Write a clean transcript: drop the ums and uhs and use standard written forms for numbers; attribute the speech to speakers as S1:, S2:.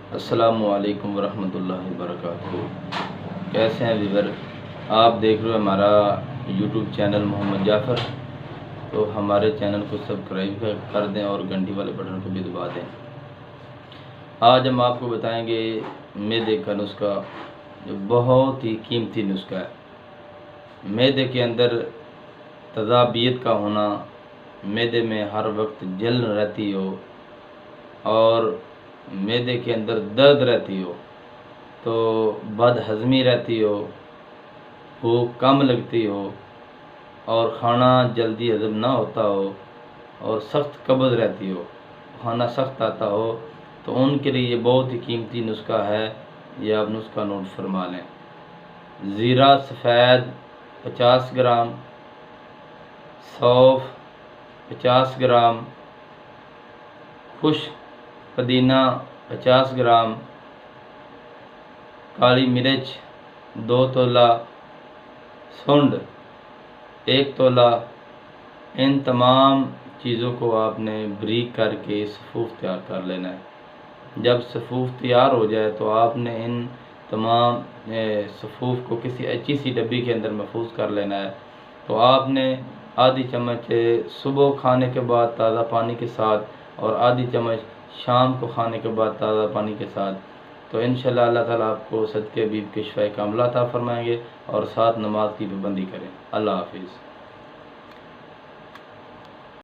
S1: अस्सलामुअलैकुम वरहमतुल्लाहि वबरकातुहू। कैसे हैं वीवर? आप देख रहे हो हमारा यूट्यूब चैनल मोहम्मद जाफ़र। तो हमारे चैनल को सब्सक्राइब कर दें और घंटी वाले बटन को भी दबा दें। आज हम आपको बताएंगे मैदे का नुस्खा, जो बहुत ही कीमती नुस्खा है। मैदे के अंदर तज़ाबियत का होना, मैदे में हर वक्त जलन रहती हो और मैदे के अंदर दर्द रहती हो, तो बदहज़मी रहती हो, भूख कम लगती हो और खाना जल्दी हज़म ना होता हो और सख्त कब्ज़ रहती हो, खाना सख्त आता हो, तो उनके लिए ये बहुत ही कीमती नुस्खा है। ये आप नुस्खा नोट फरमा लें। ज़ीरा सफ़ेद 50 ग्राम, सौंफ 50 ग्राम, खुश्क पुदीना 50 ग्राम, काली मिर्च 2 तोला, सुंड 1 तोला। इन तमाम चीज़ों को आपने बारीक करके सफ़ूफ तैयार कर लेना है। जब सफ़ूफ तैयार हो जाए तो आपने इन तमाम सफ़ूफ को किसी अच्छी सी डब्बी के अंदर महफूज कर लेना है। तो आपने आधी चम्मच सुबह खाने के बाद ताज़ा पानी के साथ और आधी चम्मच शाम को खाने के बाद ताज़ा पानी के साथ, तो इंशाअल्लाह अल्लाह ताला आपको सदके बीब के शिफाए कामिला अता फरमाएंगे और साथ नमाज की पाबंदी करें। अल्लाह हाफिज़।